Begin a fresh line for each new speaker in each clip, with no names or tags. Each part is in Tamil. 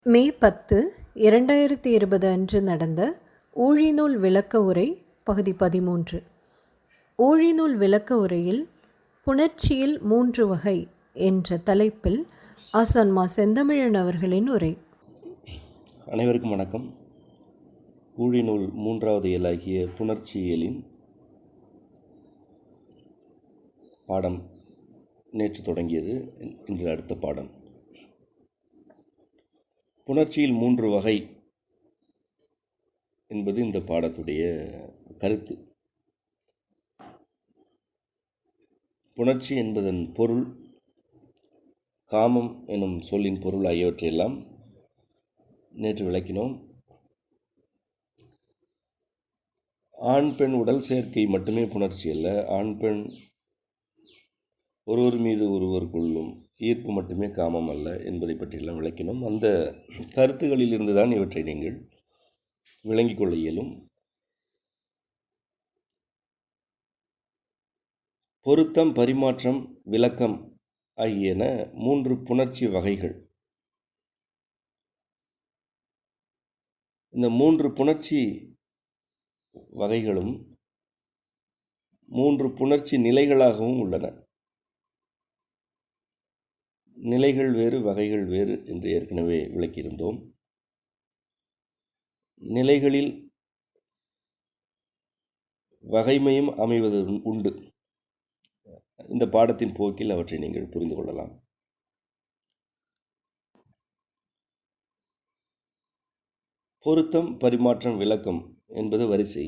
மே 10, 2020 அன்று நடந்த ஊழிநூல் விளக்க உரை பகுதி 13. ஊழிநூல் விளக்க உரையில் புணர்ச்சியில் 3 வகை என்ற தலைப்பில் ஆசான் மா. செந்தமிழன் அவர்களின் உரை.
அனைவருக்கும் வணக்கம். ஊழிநூல் 3வது இயலாகிய புணர்ச்சியியலின் பாடம் நேற்று தொடங்கியது. இன்று அடுத்த பாடம். புணர்ச்சியில் 3 வகை என்பது இந்த பாடத்துடைய கருத்து. புணர்ச்சி என்பதன் பொருள், காமம் எனும் சொல்லின் பொருள் ஆகியவற்றையெல்லாம் நேற்று விளக்கினோம். ஆண் பெண் உடல் சேர்க்கை மட்டுமே புணர்ச்சி அல்ல. ஆண் பெண் ஒருவர் மீது ஒருவர் கொள்ளும் ஈர்ப்பு மட்டுமே காமம் அல்ல என்பதை பற்றியெல்லாம் விளக்கினோம். அந்த கருத்துகளில் இருந்துதான் இவற்றை நீங்கள் விளங்கிக் கொள்ள இயலும். பொருத்தம், பரிமாற்றம், விளக்கம் ஆகியன 3 புணர்ச்சி வகைகள். இந்த 3 புணர்ச்சி வகைகளும் 3 புணர்ச்சி நிலைகளாகவும் உள்ளன. நிலைகள் வேறு, வகைகள் வேறு என்று ஏற்கனவே விளக்கியிருந்தோம். நிலைகளில் வகைமையும் அமைவது உண்டு. இந்த பாடத்தின் போக்கில் அவற்றை நீங்கள் புரிந்து கொள்ளலாம். பொருத்தம், பரிமாற்றம், விளக்கம் என்பது வரிசை.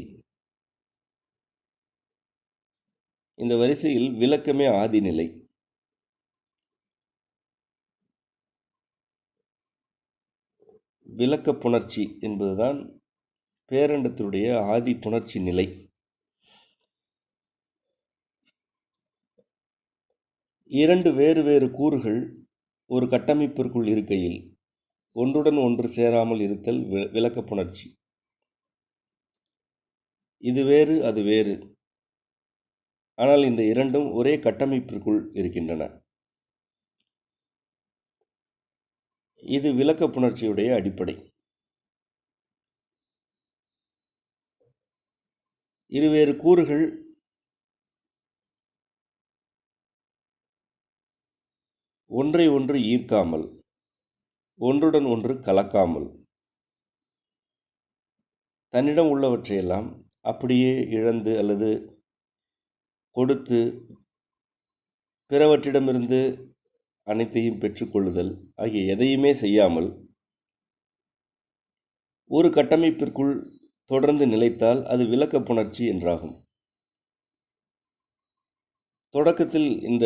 இந்த வரிசையில் விளக்கமே ஆதிநிலை. விளக்க புணர்ச்சி என்பதுதான் பேரண்டத்தினுடைய ஆதி புணர்ச்சி நிலை. இரண்டு வேறு வேறு கூறுகள் ஒரு கட்டமைப்பிற்குள் இருக்கையில் ஒன்றுடன் ஒன்று சேராமல் இருத்தல் விளக்க புணர்ச்சி. இது வேறு, அது வேறு. ஆனால் இந்த இரண்டும் ஒரே கட்டமைப்பிற்குள் இருக்கின்றன. இது விளக்க புணர்ச்சியுடைய அடிப்படை. இருவேறு கூறுகள் ஒன்றை ஒன்று ஈர்க்காமல், ஒன்றுடன் ஒன்று கலக்காமல், தன்னிடம் உள்ளவற்றையெல்லாம் அப்படியே இழந்து அல்லது கொடுத்து பிறவற்றிடமிருந்து அனைத்தையும் பெற்றுக்கொள்ளுதல் ஆகிய எதையுமே செய்யாமல் ஒரு கட்டமைப்பிற்குள் தொடர்ந்து நிலைத்தால் அது விளக்க புணர்ச்சி என்றாகும். தொடக்கத்தில் இந்த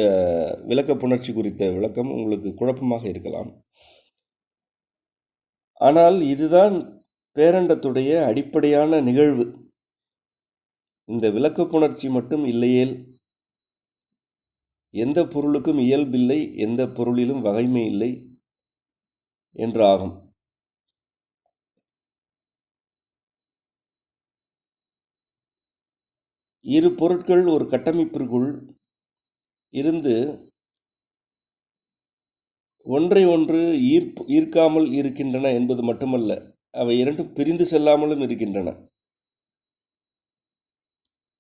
விளக்க புணர்ச்சி குறித்த விளக்கம் உங்களுக்கு குழப்பமாக இருக்கலாம். ஆனால் இதுதான் பேரண்டத்துடைய அடிப்படையான நிகழ்வு. இந்த விளக்க புணர்ச்சி மட்டும் இல்லையேல் எந்த பொருளுக்கும் இயல்பில்லை, எந்த பொருளிலும் வகைமை இல்லை என்று ஆகும். இரு பொருட்கள் ஒரு கட்டமைப்பிற்குள் இருந்து ஒன்றை ஒன்று ஈர்க்காமல் இருக்கின்றன என்பது மட்டுமல்ல, அவை இரண்டும் பிரிந்து செல்லாமலும் இருக்கின்றன.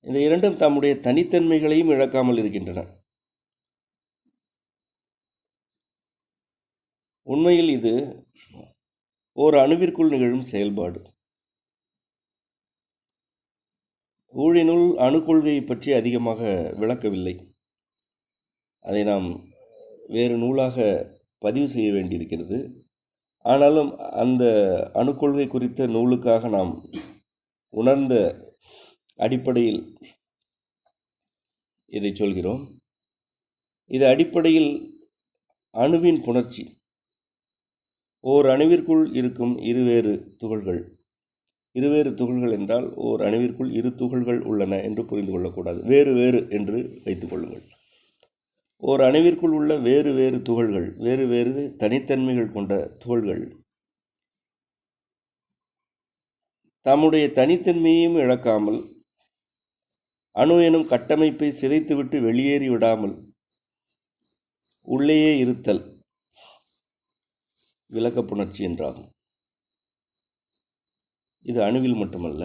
இந்த இரண்டும் தம்முடைய தனித்தன்மைகளையும் இழக்காமல் இருக்கின்றன. உண்மையில் இது ஓர் அணுவிற்குள் நிகழும் செயல்பாடு. ஊழினுள் அணுக்கொள்கையை பற்றி அதிகமாக விளக்கவில்லை. அதை நாம் வேறு நூலாக பதிவு செய்ய வேண்டியிருக்கிறது. ஆனாலும் அந்த அணுக்கொள்கை குறித்த நூலுக்காக நாம் உணர்ந்த அடிப்படையில் இதை சொல்கிறோம். இது அடிப்படையில் அணுவின் புணர்ச்சி. ஓர் அணுவிற்குள் இருக்கும் இருவேறு துகள்கள். இருவேறு துகள்கள் என்றால் ஓர் அணுவிற்குள் இரு துகள்கள் உள்ளன என்று புரிந்து கொள்ளக்கூடாது. வேறு வேறு என்று வைத்துக் கொள்ளுங்கள். ஓர் அணுவிற்குள் உள்ள வேறு வேறு துகள்கள், வேறு வேறு தனித்தன்மைகள் கொண்ட துகள்கள் தம்முடைய தனித்தன்மையையும் இழக்காமல், அணு எனும் கட்டமைப்பை சிதைத்துவிட்டு வெளியேறி விடாமல் உள்ளேயே இருத்தல் விளக்கப்புணர்ச்சி என்றாகும். இது அணுவில் மட்டுமல்ல,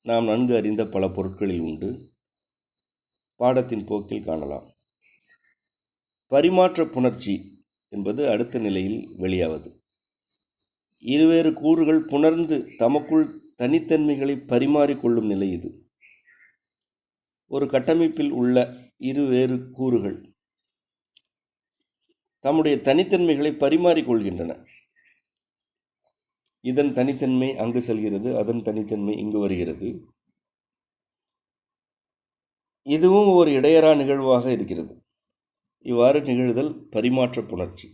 நாம் நன்கு அறிந்த பல பொருட்களில் உண்டு. பாடத்தின் போக்கில் காணலாம். பரிமாற்ற புணர்ச்சி என்பது அடுத்த நிலையில் வெளியாவது. இருவேறு கூறுகள் புணர்ந்து தமக்குள் தனித்தன்மைகளை பரிமாறிக்கொள்ளும் நிலை இது. ஒரு கட்டமைப்பில் உள்ள இருவேறு கூறுகள் தம்முடைய தனித்தன்மைகளை பரிமாறிக்கொள்கின்றன. இதன் தனித்தன்மை அங்கு செல்கிறது, அதன் தனித்தன்மை இங்கு வருகிறது. இதுவும் ஒரு இடையறா நிகழ்வாக இருக்கிறது. இவ்வாறு நிகழ்தல் பரிமாற்ற புணர்ச்சி.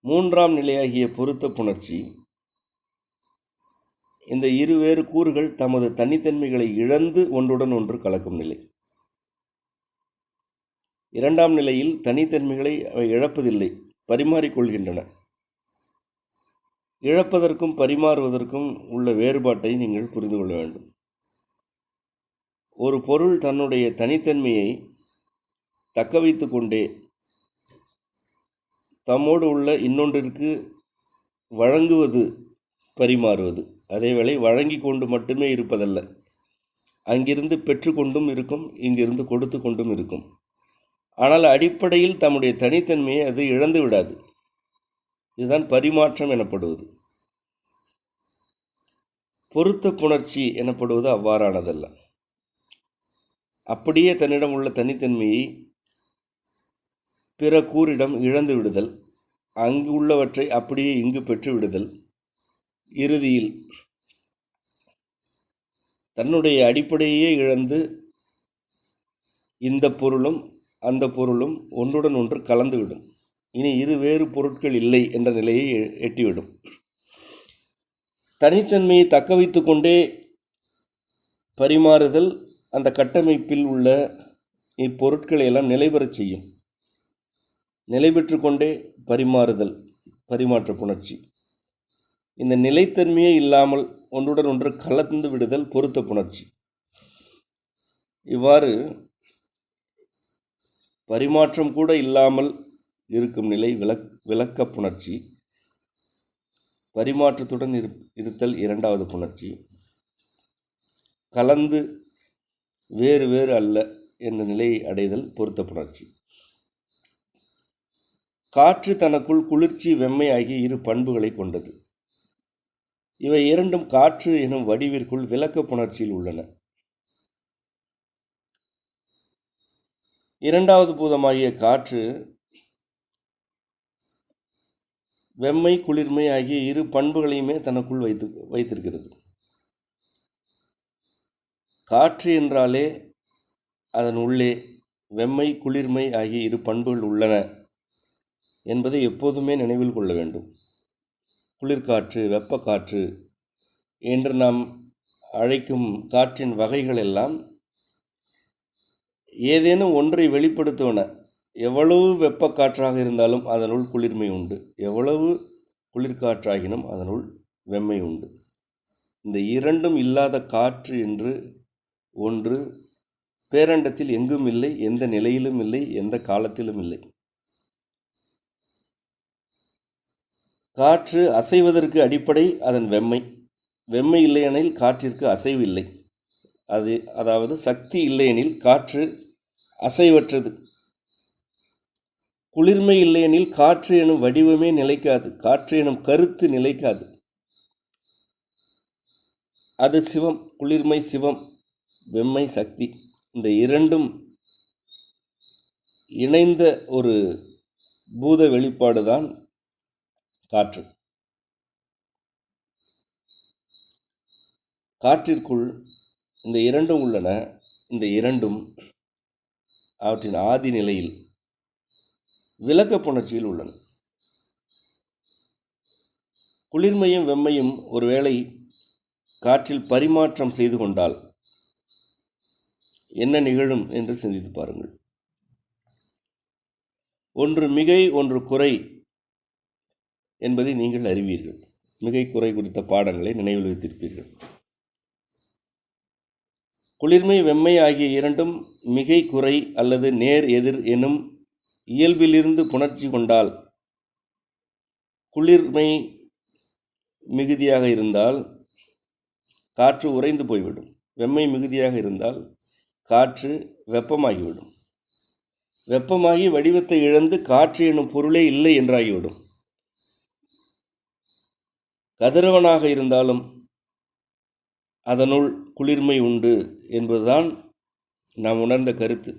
மூன்றாம் நிலையாகிய பொருத்த புணர்ச்சி. இந்த இருவேறு கூறுகள் தமது தனித்தன்மைகளை இழந்து ஒன்றுடன் ஒன்று கலக்கும் நிலை. இரண்டாம் நிலையில் தனித்தன்மைகளை அவை இழப்பதில்லை, பரிமாறிக்கொள்கின்றன. இழப்பதற்கும் பரிமாறுவதற்கும் உள்ள வேறுபாட்டை நீங்கள் புரிந்து கொள்ள வேண்டும். ஒரு பொருள் தன்னுடைய தனித்தன்மையை தக்க வைத்து கொண்டே தம்மோடு உள்ள இன்னொன்றிற்கு வழங்குவது பரிமாறுவது. அதேவேளை வழங்கி கொண்டு மட்டுமே இருப்பதல்ல, அங்கிருந்து பெற்று கொண்டும் இருக்கும், இங்கிருந்து கொடுத்து கொண்டும் இருக்கும். ஆனால் அடிப்படையில் தம்முடைய தனித்தன்மையை அது இழந்து விடாது. இதுதான் பரிமாற்றம் எனப்படுவது. பொருத்த புணர்ச்சி எனப்படுவது அவ்வாறானதல்ல. அப்படியே தன்னிடம் உள்ள தனித்தன்மையை பிற கூறிடம் இழந்து விடுதல், அங்கு உள்ளவற்றை அப்படியே இங்கு பெற்று விடுதல், இறுதியில் தன்னுடைய அடிப்படையே இழந்து இந்த பொருளும் அந்த பொருளும் ஒன்றுடன் ஒன்று கலந்துவிடும். இனி இரு வேறு பொருட்கள் இல்லை என்ற நிலையை எட்டிவிடும். தனித்தன்மையை தக்க வைத்து கொண்டே பரிமாறுதல் அந்த கட்டமைப்பில் உள்ள இப்பொருட்களை எல்லாம் நிலை பெறச் செய்யும். நிலை பெற்று கொண்டே பரிமாறுதல் பரிமாற்ற புணர்ச்சி. இந்த நிலைத்தன்மையே இல்லாமல் ஒன்றுடன் ஒன்று கலந்து விடுதல் பொருத்த புணர்ச்சி. இவ்வாறு பரிமாற்றம் கூட இல்லாமல் இருக்கும் நிலை விளக்க புணர்ச்சி. பரிமாற்றத்துடன் இருத்தல் இரண்டாவது புணர்ச்சி. கலந்து வேறு வேறு அல்ல என்ற நிலையை அடைதல் பொருத்த புணர்ச்சி. காற்று தனக்குள் குளிர்ச்சி வெம்மை ஆகிய இரு பண்புகளை கொண்டது. இவை இரண்டும் காற்று எனும் வடிவிற்குள் விளக்க புணர்ச்சியில் உள்ளன. இரண்டாவது பூதமாகிய காற்று வெம்மை குளிர்மை ஆகிய இரு பண்புகளையுமே தனக்குள் வைத்திருக்கிறது. காற்று என்றாலே அதன் உள்ளே வெம்மை குளிர்மை ஆகிய இரு பண்புகள் உள்ளன என்பதை எப்போதுமே நினைவில் கொள்ள வேண்டும். குளிர்காற்று, வெப்பக்காற்று என்று நாம் அழைக்கும் காற்றின் வகைகள் எல்லாம் ஏதேனும் ஒன்றை வெளிப்படுத்துவன. எவ்வளவு வெப்பக்காற்றாக இருந்தாலும் அதனுள் குளிர்மை உண்டு, எவ்வளவு குளிர்காற்றாகினும் அதனுள் வெம்மை உண்டு. இந்த இரண்டும் இல்லாத காற்று என்று ஒன்று பேரண்டத்தில் எங்கும் இல்லை, எந்த நிலையிலும் இல்லை, எந்த காலத்திலும் இல்லை. காற்று அசைவதற்கு அடிப்படை அதன் வெம்மை. வெம்மை இல்லையெனில் காற்றிற்கு அசைவு இல்லை. அதாவது சக்தி இல்லையெனில் காற்று அசைவற்றது. குளிர்மை இல்லையெனில் காற்று எனும் வடிவமே நிலைக்காது, காற்று எனும் கருத்து நிலைக்காது. அது சிவம். குளிர்மை சிவம், வெம்மை சக்தி. இந்த இரண்டும் இணைந்த ஒரு பூத வெளிப்பாடுதான் காற்று. காற்றிற்குள் இந்த இரண்டும் உள்ளன. இந்த இரண்டும் அவற்றின் ஆதி நிலையில் விளக்க புணர்ச்சியில் உள்ளன. குளிர்மையும் வெம்மையும் ஒருவேளை காற்றில் பரிமாற்றம் செய்து கொண்டால் என்ன நிகழும் என்று சிந்தித்து பாருங்கள். ஒன்று மிகை, ஒன்று குறை என்பதை நீங்கள் அறிவீர்கள். மிகை குறை குறித்த பாடங்களை நினைவில் வைத்திருப்பீர்கள். குளிர்மை வெம்மை ஆகிய இரண்டும் மிகை குறை அல்லது நேர் எதிர் எனும் இயல்பிலிருந்து புணர்ச்சி கொண்டால், குளிர்மை மிகுதியாக இருந்தால் காற்று உறைந்து போய்விடும். வெம்மை மிகுதியாக இருந்தால் காற்று வெப்பமாகிவிடும். வெப்பமாகி வடிவத்தை இழந்து காற்று எனும் பொருளே இல்லை என்றாகிவிடும். கதிரவனாக இருந்தாலும் அதனுள் குளிர்மை உண்டு என்பதுதான் நாம் உணர்ந்த கருத்து.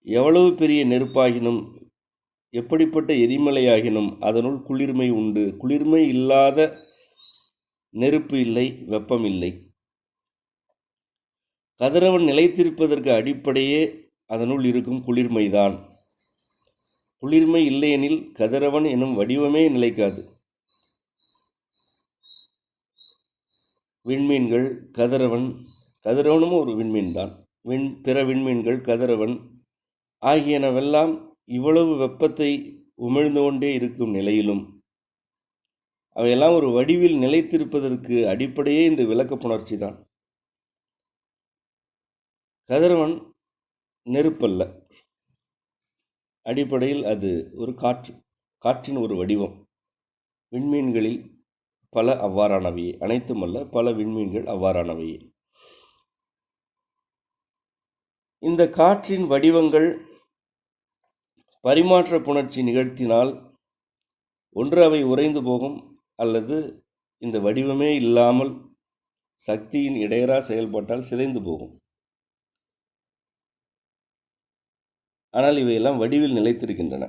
எவ்வளவு பெரிய நெருப்பாகினும், எப்படிப்பட்ட எரிமலையாகினும் அதனுள் குளிர்மை உண்டு. குளிர்மை இல்லாத நெருப்பு இல்லை, வெப்பம் இல்லை. கதிரவன் நிலைத்திருப்பதற்கு அடிப்படையே அதனுள் இருக்கும் குளிர்மைதான். குளிர்மை இல்லையெனில் கதிரவன் எனும் வடிவமே நிலைக்காது. விண்மீன்கள், கதிரவனும் ஒரு விண்மீன் தான். பிற விண்மீன்கள், கதிரவன் ஆகியனவெல்லாம் இவ்வளவு வெப்பத்தை உமிழ்ந்து கொண்டே இருக்கும் நிலையிலும் அவையெல்லாம் ஒரு வடிவில் நிலைத்திருப்பதற்கு அடிப்படையே இந்த விளக்கப்புணர்ச்சி தான். கதிரவன் நெருப்பல்ல, அடிப்படையில் அது ஒரு காற்றின் ஒரு வடிவம். விண்மீன்களில் பல அவ்வாறானவையே, அனைத்தும் அல்ல, பல விண்மீன்கள் அவ்வாறானவையே. இந்த காற்றின் வடிவங்கள் பரிமாற்ற புணர்ச்சி நிகழ்த்தினால் ஒன்று அவை உறைந்து போகும், அல்லது இந்த வடிவமே இல்லாமல் சக்தியின் இடையறா செயல்பாட்டால் சிதைந்து போகும். ஆனால் இவையெல்லாம் வடிவில் நிலைத்திருக்கின்றன.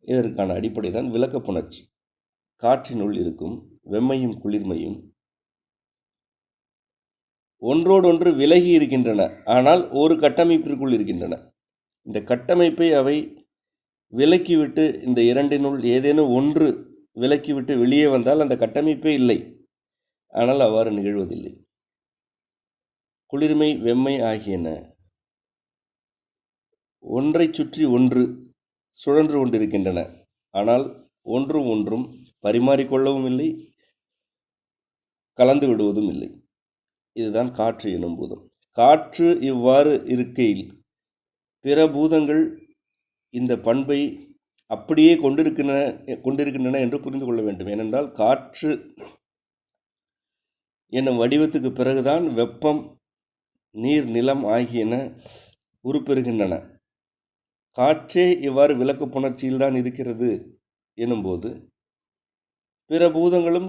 இதற்கான அடிப்படை தான் விளக்கப்புணர்ச்சி. காற்றினுள் இருக்கும் வெம்மையும் குளிர்மையும் ஒன்றோடொன்று விலகி இருக்கின்றன, ஆனால் ஒரு கட்டமைப்பிற்குள் இருக்கின்றன. இந்த கட்டமைப்பை அவை விலக்கிவிட்டு, இந்த இரண்டினுள் ஏதேனும் ஒன்று விலக்கிவிட்டு வெளியே வந்தால் அந்த கட்டமைப்பே இல்லை. ஆனால் அவ்வாறு நிகழ்வதில்லை. குளிர்மை, வெம்மை ஆகியன ஒன்றை சுற்றி ஒன்று சுழன்று கொண்டிருக்கின்றன. ஆனால் ஒன்றும் பரிமாறிக்கொள்ளவும் இல்லை, கலந்து விடுவதும் இல்லை. இதுதான் காற்று எனும் பூதம். காற்று இவ்வாறு இருக்கையில் பிற பூதங்கள் இந்த பண்பை அப்படியே கொண்டிருக்கின்றன என்று புரிந்து கொள்ள வேண்டும். ஏனென்றால் காற்று என்னும் வடிவத்துக்கு பிறகுதான் வெப்பம், நீர், நிலம் ஆகியன உருப்பெறுகின்றன. காற்றே இவ்வாறு விளக்கப்புணர்ச்சியில் தான் இருக்கிறது எனும்போது பிற பூதங்களும்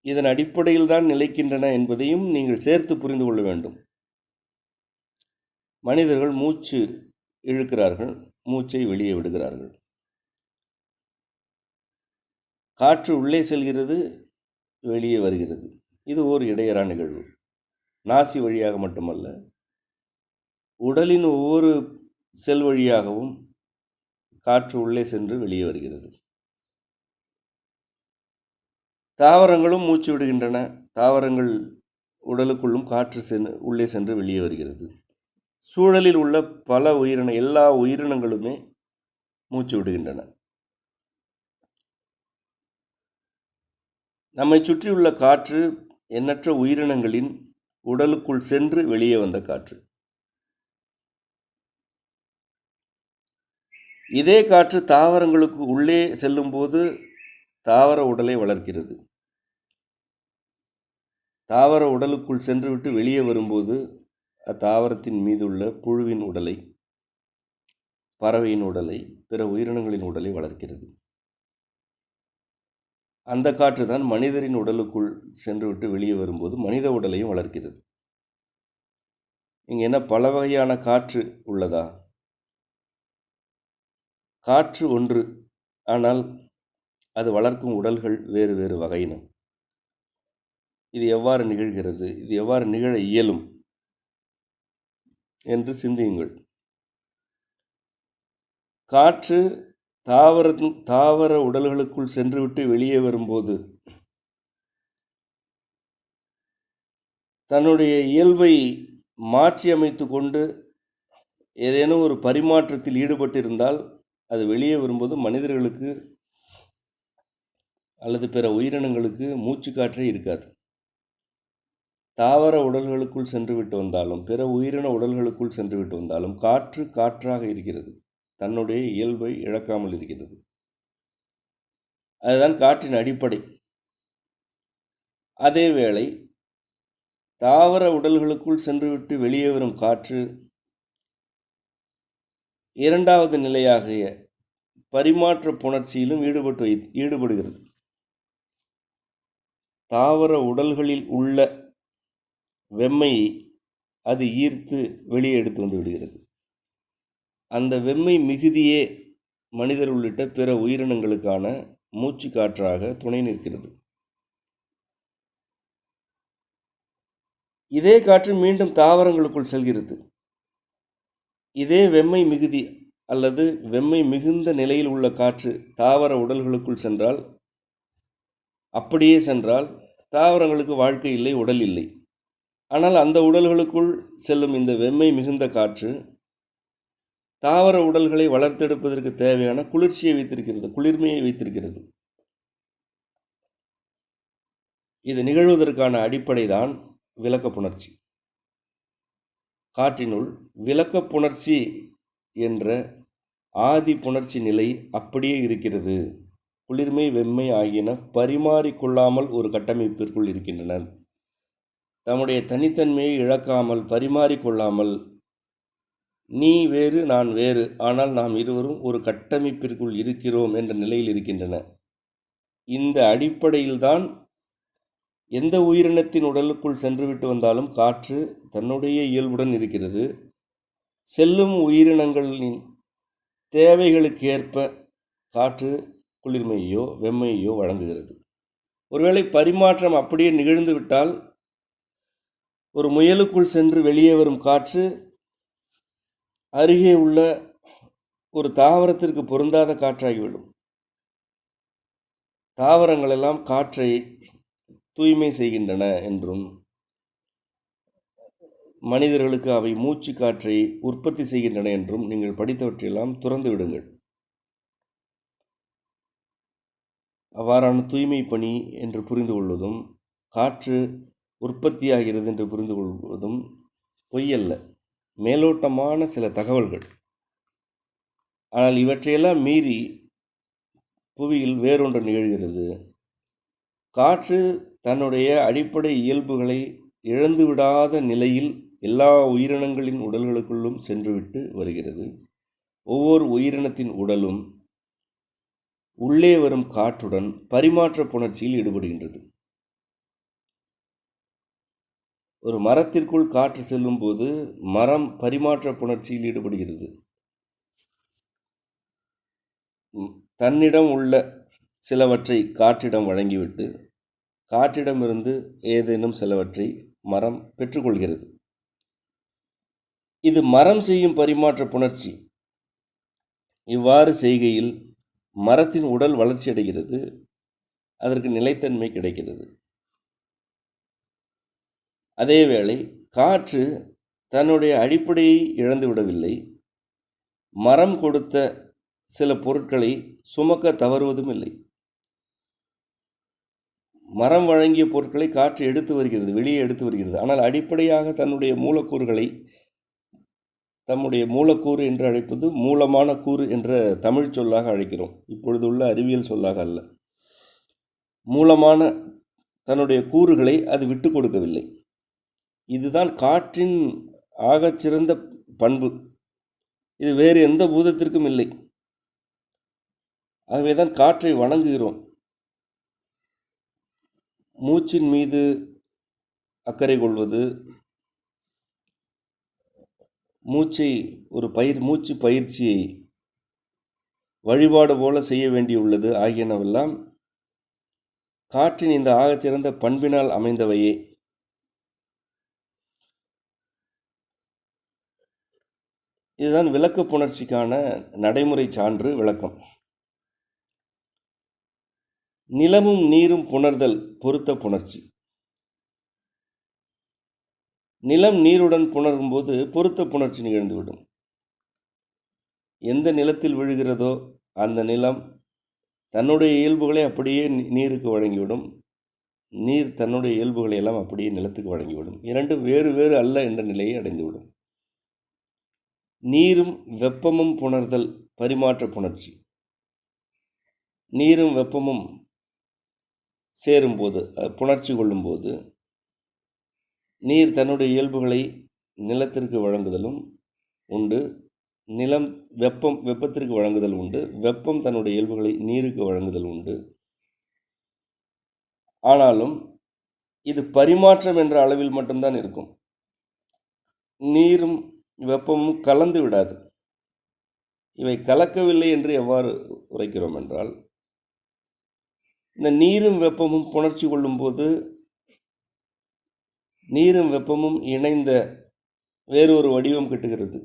இதன் அடிப்படையில் தான் நிலைக்கின்றன என்பதையும் நீங்கள் சேர்த்து புரிந்து கொள்ள வேண்டும். மனிதர்கள் மூச்சு இழுக்கிறார்கள், மூச்சை வெளியே விடுகிறார்கள். காற்று உள்ளே செல்கிறது, வெளியே வருகிறது. இது ஓர் இடையறா நிகழ்வு. நாசி வழியாக மட்டுமல்ல, உடலின் ஒவ்வொரு செல் வழியாகவும் காற்று உள்ளே சென்று வெளியே வருகிறது. தாவரங்களும் மூச்சு விடுகின்றன. தாவரங்கள் உடலுக்குள்ளும் காற்று உள்ளே சென்று வெளியே வருகிறது. சூழலில் உள்ள பல எல்லா உயிரினங்களுமே மூச்சு விடுகின்றன. நம்மை சுற்றியுள்ள காற்று எண்ணற்ற உயிரினங்களின் உடலுக்குள் சென்று வெளியே வந்த காற்று. இதே காற்று தாவரங்களுக்கு உள்ளே செல்லும் போது தாவர உடலை வளர்க்கிறது. தாவர உடலுக்குள் சென்றுவிட்டு வெளியே வரும்போது அத்தாவரத்தின் மீதுள்ள புழுவின் உடலை, பறவையின் உடலை, பிற உயிரினங்களின் உடலை வளர்க்கிறது. அந்த காற்று தான் மனிதரின் உடலுக்குள் சென்றுவிட்டு வெளியே வரும்போது மனித உடலையும் வளர்க்கிறது. இங்கே என்ன பல வகையான காற்று உள்ளதா? காற்று ஒன்று, ஆனால் அது வளர்க்கும் உடல்கள் வேறு வேறு வகையினம். இது எவ்வாறு நிகழ்கிறது? இது எவ்வாறு நிகழ இயலும் என்று சிந்தியுங்கள். காற்று தாவர உடல்களுக்குள் சென்றுவிட்டு வெளியே வரும்போது தன்னுடைய இயல்பை மாற்றி அமைத்து கொண்டு ஏதேனும் ஒரு பரிமாற்றத்தில் ஈடுபட்டிருந்தால் அது வெளியே வரும்போது மனிதர்களுக்கு அல்லது பிற உயிரினங்களுக்கு மூச்சு காற்றே இருக்காது. தாவர உடல்களுக்குள் சென்று விட்டு வந்தாலும், பிற உயிரின உடல்களுக்குள் சென்று விட்டு வந்தாலும் காற்று காற்றாக இருக்கிறது. தன்னுடைய இயல்பை இழக்காமல் இருக்கிறது. அதுதான் காற்றின் அடிப்படை. அதேவேளை தாவர உடல்களுக்குள் சென்றுவிட்டு வெளியே வரும் காற்று இரண்டாவது நிலையாகிய பரிமாற்ற புணர்ச்சியிலும் ஈடுபடுகிறது. தாவர உடல்களில் உள்ள வெம்மையை அது ஈர்த்து வெளியே எடுத்து வந்து விடுகிறது. அந்த வெம்மை மிகுதியே மனிதர் உள்ளிட்ட பிற உயிரினங்களுக்கான மூச்சு காற்றாக துணை நிற்கிறது. இதே காற்று மீண்டும் தாவரங்களுக்குள் செல்கிறது. இதே வெம்மை மிகுதி அல்லது வெம்மை மிகுந்த நிலையில் உள்ள காற்று தாவர உடல்களுக்குள் சென்றால், அப்படியே சென்றால் தாவரங்களுக்கு வாழ்க்கை இல்லை, உடல் இல்லை. ஆனால் அந்த உடல்களுக்குள் செல்லும் இந்த வெம்மை மிகுந்த காற்று தாவர உடல்களை வளர்த்தெடுப்பதற்கு தேவையான குளிர்ச்சியை வைத்திருக்கிறது, குளிர்மையை வைத்திருக்கிறது. இது நிகழ்வதற்கான அடிப்படை தான் விலக்கப்புணர்ச்சி. காற்றினுள் விலக்கப்புணர்ச்சி என்ற ஆதி புணர்ச்சி நிலை அப்படியே இருக்கிறது. குளிர்மை வெம்மை ஆகியன பரிமாறிக்கொள்ளாமல் ஒரு கட்டமைப்பிற்குள் இருக்கின்றன. தம்முடைய தனித்தன்மையை இழக்காமல், பரிமாறிக்கொள்ளாமல், நீ வேறு நான் வேறு, ஆனால் நாம் இருவரும் ஒரு கட்டமைப்பிற்குள் இருக்கிறோம் என்ற நிலையில் இருக்கின்றன. இந்த அடிப்படையில்தான் எந்த உயிரினத்தின் உடலுக்குள் சென்றுவிட்டு வந்தாலும் காற்று தன்னுடைய இயல்புடன் இருக்கிறது. செல்லும் உயிரினங்களின் தேவைகளுக்கேற்ப காற்று குளிர்மையோ வெம்மையோ வழங்குகிறது. ஒருவேளை பரிமாற்றம் அப்படியே நிகழ்ந்து விட்டால், ஒரு முயலுக்குள் சென்று வெளியே வரும் காற்று அருகே உள்ள ஒரு தாவரத்திற்கு பொருந்தாத காற்றாகிவிடும். தாவரங்கள் எல்லாம் காற்றை தூய்மை செய்கின்றன என்றும், மனிதர்களுக்கு அவை மூச்சு காற்றை உற்பத்தி செய்கின்றன என்றும் நீங்கள் படித்தவற்றையெல்லாம் துறந்து விடுங்கள். அவ்வாறான தூய்மை பணி என்று புரிந்து கொள்வதும், காற்று உற்பத்தியாகிறது என்று புரிந்து கொள்வதும் பொய்யல்ல, மேலோட்டமான சில தகவல்கள். ஆனால் இவற்றையெல்லாம் மீறி புவியில் வேறொன்று நிகழ்கிறது. காற்று தன்னுடைய அடிப்படை இயல்புகளை இழந்துவிடாத நிலையில் எல்லா உயிரினங்களின் உடல்களுக்குள்ளும் சென்றுவிட்டு வருகிறது. ஒவ்வொரு உயிரினத்தின் உடலும் உள்ளே வரும் காற்றுடன் பரிமாற்ற புணர்ச்சியில் ஈடுபடுகின்றது. ஒரு மரத்திற்குள் காற்று செல்லும் போது மரம் பரிமாற்ற புணர்ச்சியில் ஈடுபடுகிறது. தன்னிடம் உள்ள சிலவற்றை காற்றிடம் வழங்கிவிட்டு காற்றிடமிருந்து ஏதேனும் சிலவற்றை மரம் பெற்றுக்கொள்கிறது. இது மரம் செய்யும் பரிமாற்ற புணர்ச்சி. இவ்வாறு செய்கையில் மரத்தின் உடல் வளர்ச்சி அடைகிறது, அதற்கு நிலைத்தன்மை கிடைக்கிறது. அதேவேளை காற்று தன்னுடைய அடிப்படையை இழந்துவிடவில்லை. மரம் கொடுத்த சில பொருட்களை சுமக்க தவறுவதும் இல்லை. மரம் வழங்கிய பொருட்களை காற்று எடுத்து வருகிறது, வெளியே எடுத்து வருகிறது. ஆனால் அடிப்படையாக தன்னுடைய மூலக்கூறுகளை, தம்முடைய மூலக்கூறு என்று அழைப்பது மூலமான கூறு என்ற தமிழ் சொல்லாக அழைக்கிறோம், இப்பொழுதுள்ள அறிவியல் சொல்லாக அல்ல. மூலமான தன்னுடைய கூறுகளை அது விட்டு கொடுக்கவில்லை. இதுதான் காற்றின் ஆகச்சிறந்த பண்பு. இது வேறு எந்த பூதத்திற்கும் இல்லை. ஆகவேதான் காற்றை வணங்குகிறோம். மூச்சின் மீது அக்கறை கொள்வது, மூச்சு பயிற்சியை வழிபாடு போல செய்ய வேண்டியுள்ளது ஆகியனவெல்லாம் காற்றின் இந்த ஆகச்சிறந்த பண்பினால் அமைந்தவையே. இதுதான் விலக்கு புணர்ச்சிக்கான நடைமுறை சான்று விளக்கம். நிலமும் நீரும் புணர்தல் பொருத்த புணர்ச்சி. நிலம் நீருடன் புணரும்போது பொருத்த புணர்ச்சி நிகழ்ந்துவிடும். எந்த நிலத்தில் விழுகிறதோ அந்த நிலம் தன்னுடைய இயல்புகளை அப்படியே நீருக்கு வழங்கிவிடும். நீர் தன்னுடைய இயல்புகளை எல்லாம் அப்படியே நிலத்துக்கு வழங்கிவிடும். இரண்டும் வேறு வேறு அல்ல என்ற நிலையை அடைந்துவிடும். நீரும் வெப்பமும் புணர்தல் பரிமாற்ற புணர்ச்சி. நீரும் வெப்பமும் சேரும்போது, புணர்ச்சி கொள்ளும்போது, நீர் தன்னுடைய இயல்புகளை நிலத்திற்கு வழங்குதலும் உண்டு, நிலம் வெப்பத்திற்கு வழங்குதல் உண்டு, வெப்பம் தன்னுடைய இயல்புகளை நீருக்கு வழங்குதல் உண்டு. ஆனாலும் இது பரிமாற்றம் என்ற அளவில் மட்டும்தான் இருக்கும். நீரும் வெப்பமும் கலந்து விடாது. இவை கலக்கவில்லை என்று எவ்வாறு உரைக்கிறோம் என்றால், இந்த நீரும் வெப்பமும் புணர்ச்சி கொள்ளும்போது நீரும் வெப்பமும் இணைந்த வேறொரு வடிவம் கிட்டுகிறது.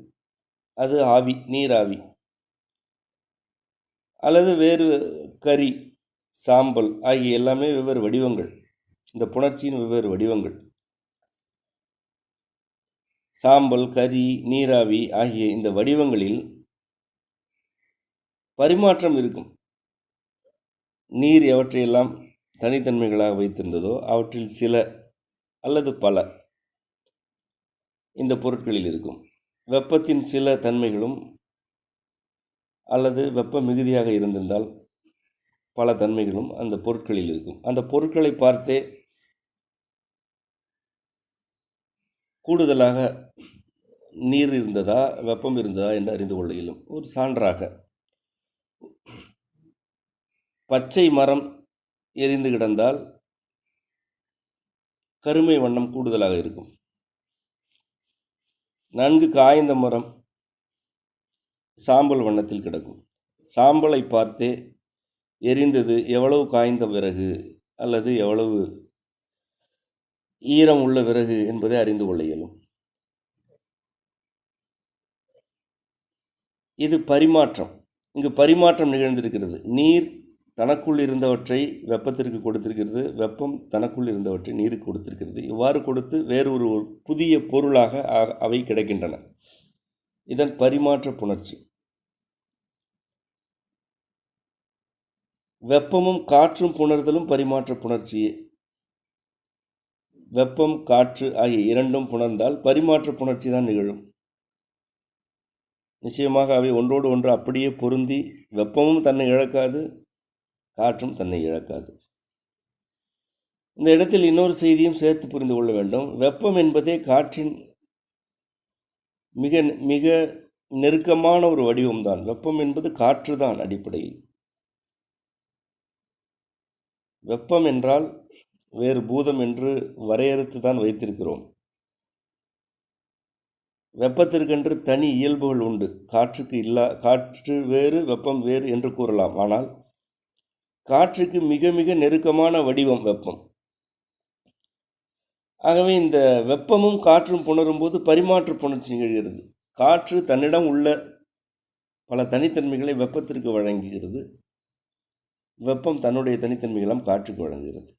அது ஆவி, நீராவி, அல்லது வேறு கரி, சாம்பல் ஆகிய எல்லாமே வெவ்வேறு வடிவங்கள். இந்த புணர்ச்சியின் வெவ்வேறு வடிவங்கள். சாம்பல், கரி, நீராவி ஆகிய இந்த வடிவங்களில் பரிமாற்றம் இருக்கும். நீர் எவற்றையெல்லாம் தனித்தன்மைகளாக வைத்திருந்ததோ அவற்றில் சில அல்லது பல இந்த பொருட்களில் இருக்கும். வெப்பத்தின் சில தன்மைகளும் அல்லது வெப்ப மிகுதியாக இருந்திருந்தால் பல தன்மைகளும் அந்த பொருட்களில் இருக்கும். அந்த பொருட்களை பார்த்தே கூடுதலாக நீர் இருந்ததா வெப்பம் இருந்ததா என்று அறிந்து கொள்ள இயலும். ஒரு சான்றாக, பச்சை மரம் எரிந்து கிடந்தால் கருமை வண்ணம் கூடுதலாக இருக்கும். நன்கு காய்ந்த மரம் சாம்பல் வண்ணத்தில் கிடக்கும். சாம்பலை பார்த்தே எரிந்தது எவ்வளவு காய்ந்த விறகு அல்லது எவ்வளவு ஈரம் உள்ள விறகு என்பதை அறிந்து கொள்ள இயலும். இது பரிமாற்றம். இங்கு பரிமாற்றம் நிகழ்ந்திருக்கிறது. நீர் தனக்குள் இருந்தவற்றை வெப்பத்திற்கு கொடுத்திருக்கிறது, வெப்பம் தனக்குள் இருந்தவற்றை நீருக்கு கொடுத்திருக்கிறது. இவ்வாறு கொடுத்து வேறு ஒரு புதிய பொருளாக அவை கிடைக்கின்றன. இதன் பரிமாற்ற புணர்ச்சி. வெப்பமும் காற்றும் புணர்தலும் பரிமாற்ற புணர்ச்சியே. வெப்பம், காற்று ஆகிய இரண்டும் புணர்ந்தால் பரிமாற்ற புணர்ச்சி தான் நிகழும். நிச்சயமாக அவை ஒன்றோடு ஒன்று அப்படியே பொருந்தி வெப்பமும் தன்னை இழக்காது, காற்றும் தன்னை இழக்காது. இந்த இடத்தில் இன்னொரு செய்தியும் சேர்த்து புரிந்து கொள்ள வேண்டும். வெப்பம் என்பதே காற்றின் மிக மிக நெருக்கமான ஒரு வடிவம்தான். வெப்பம் என்பது காற்று தான் அடிப்படையில். வெப்பம் என்றால் வேறு பூதம் என்று வரையறுத்து தான் வைத்திருக்கிறோம். வெப்பத்திற்கென்று தனி இயல்புகள் உண்டு. காற்று வேறு வெப்பம் வேறு என்று கூறலாம். ஆனால் காற்றுக்கு மிக மிக நெருக்கமான வடிவம் வெப்பம். ஆகவே இந்த வெப்பமும் காற்றும் புணரும் போது பரிமாற்ற புணர்ச்சி நிகழ்கிறது. காற்று தன்னிடம் உள்ள பல தனித்தன்மைகளை வெப்பத்திற்கு வழங்குகிறது, வெப்பம் தன்னுடைய தனித்தன்மைகளும் காற்றுக்கு வழங்குகிறது.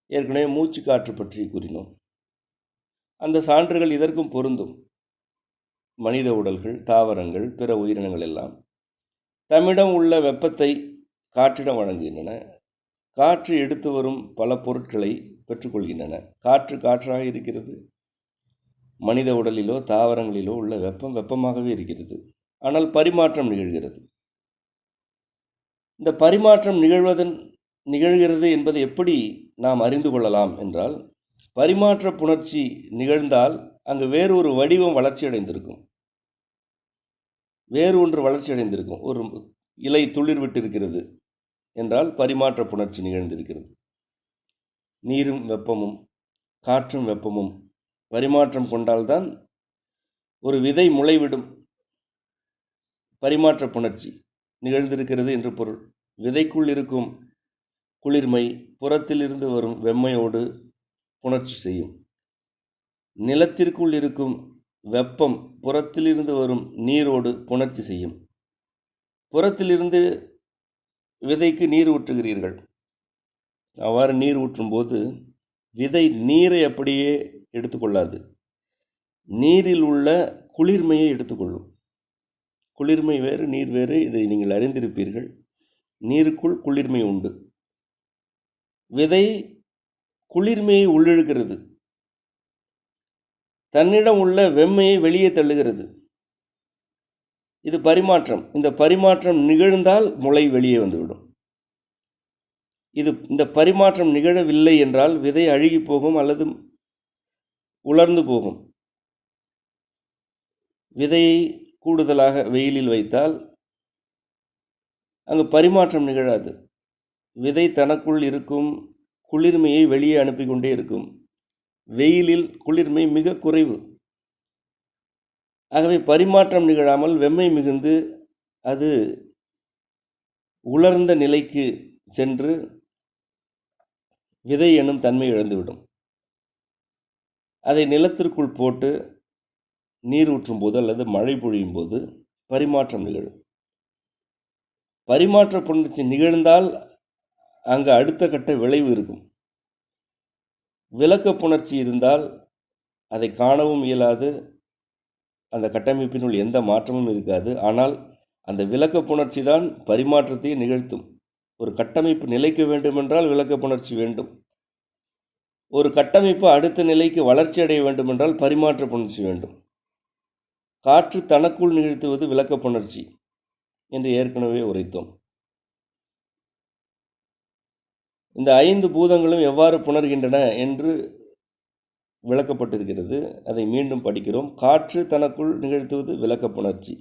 ஏற்கனவே மூச்சு காற்று பற்றி கூறினோம். அந்த சான்றுகள் இதற்கும் பொருந்தும். மனித உடல்கள், தாவரங்கள், பிற உயிரினங்கள் எல்லாம் தம்மிடம் உள்ள வெப்பத்தை காற்றிடம் வழங்குகின்றன. காற்று எடுத்து வரும் பல பொருட்களை பெற்றுக்கொள்கின்றன. காற்று காற்றாக இருக்கிறது. மனித உடலிலோ தாவரங்களிலோ உள்ள வெப்பம் வெப்பமாகவே இருக்கிறது. ஆனால் பரிமாற்றம் நிகழ்கிறது. இந்த பரிமாற்றம் நிகழ்கிறது என்பதை எப்படி நாம் அறிந்து கொள்ளலாம் என்றால், பரிமாற்ற புணர்ச்சி நிகழ்ந்தால் அங்கு வேறு ஒரு வடிவம் வளர்ச்சி அடைந்திருக்கும். வேறு ஒன்று வளர்ச்சி அடைந்திருக்கும். ஒரு இலை துளிர் விட்டு இருக்கிறது என்றால் பரிமாற்ற புணர்ச்சி நிகழ்ந்திருக்கிறது. நீரும் வெப்பமும் காற்றும் வெப்பமும் பரிமாற்றம் கொண்டால்தான் ஒரு விதை முளைவிடும். பரிமாற்ற புணர்ச்சி நிகழ்ந்திருக்கிறது என்று பொருள். விதைக்குள் இருக்கும் குளிர்மை புறத்திலிருந்து வரும் வெம்மையோடு புணர்ச்சி செய்யும். நிலத்திற்குள் இருக்கும் வெப்பம் புறத்திலிருந்து வரும் நீரோடு புணர்ச்சி செய்யும். புறத்திலிருந்து விதைக்கு நீர் ஊற்றுகிறீர்கள். அவ்வாறு நீர் ஊற்றும்போது விதை நீரை அப்படியே எடுத்துக்கொள்ளாது, நீரில் உள்ள குளிர்மையை எடுத்துக்கொள்ளும். குளிர்மை வேறு நீர் வேறு, இதை நீங்கள் அறிந்திருப்பீர்கள். நீருக்குள் குளிர்மை உண்டு. விதை குளிர்மையை உள்ளிழுக்கிறது, தன்னிடம் உள்ள வெம்மையை வெளியே தள்ளுகிறது. இது பரிமாற்றம். இந்த பரிமாற்றம் நிகழ்ந்தால் முளை வெளியே வந்துவிடும். இந்த பரிமாற்றம் நிகழவில்லை என்றால் விதை அழுகி போகும் அல்லது உலர்ந்து போகும். விதையை கூடுதலாக வெயிலில் வைத்தால் அங்கு பரிமாற்றம் நிகழாது. விதை தனக்குள் இருக்கும் குளிர்மையை வெளியே அனுப்பி கொண்டே இருக்கும். வெயிலில் குளிர்மை மிக குறைவு. ஆகவே பரிமாற்றம் நிகழாமல் வெம்மை மிகுந்து அது உலர்ந்த நிலைக்கு சென்று விதை எனும் தன்மை இழந்துவிடும். அதை நிலத்திற்குள் போட்டு நீர் ஊற்றும் போது அல்லது மழை பொழியும் போது பரிமாற்றம் நிகழும். பரிமாற்ற புணர்ச்சி நிகழ்ந்தால் அங்கு அடுத்த கட்ட விளைவு இருக்கும். விலக்க புணர்ச்சி இருந்தால் அதை காணவும் இயலாது, அந்த கட்டமைப்பினுள் எந்த மாற்றமும் இருக்காது. ஆனால் அந்த விலக்க புணர்ச்சி தான் பரிமாற்றத்தை நிகழ்த்தும். ஒரு கட்டமைப்பு நிலைக்க வேண்டுமென்றால் விலக்க புணர்ச்சி வேண்டும். ஒரு கட்டமைப்பு அடுத்த நிலைக்கு வளர்ச்சி அடைய வேண்டுமென்றால் பரிமாற்ற புணர்ச்சி வேண்டும். காற்று தனக்குள் நிகழ்த்துவது விலக்க புணர்ச்சி என்று ஏற்கனவே உரைத்தோம். இந்த 5 பூதங்களும் எவ்வாறு புணர்கின்றன என்று விளக்கப்பட்டிருக்கிறது. அதை மீண்டும் படிக்கிறோம். காற்று தனக்குள் நிகழ்த்துவது விலக்க புணர்ச்சி.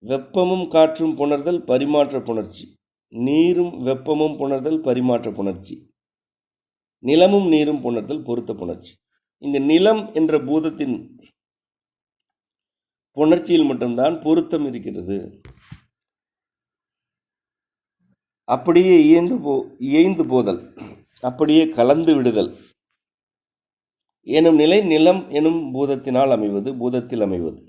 வெப்பமும் காற்றும் புணர்தல் பரிமாற்ற புணர்ச்சி. நீரும் வெப்பமும் புணர்தல் பரிமாற்ற புணர்ச்சி. நிலமும் நீரும் புணர்தல் பொருத்த புணர்ச்சி. இந்த நிலம் என்ற பூதத்தின் புணர்ச்சியில் மட்டும்தான் பொருத்தம் இருக்கிறது. அப்படியே இயைந்து போதல், அப்படியே கலந்து விடுதல் எனும் நிலை நிலம் எனும் பூதத்தினால் அமைவது, பூதத்தில் அமைவது.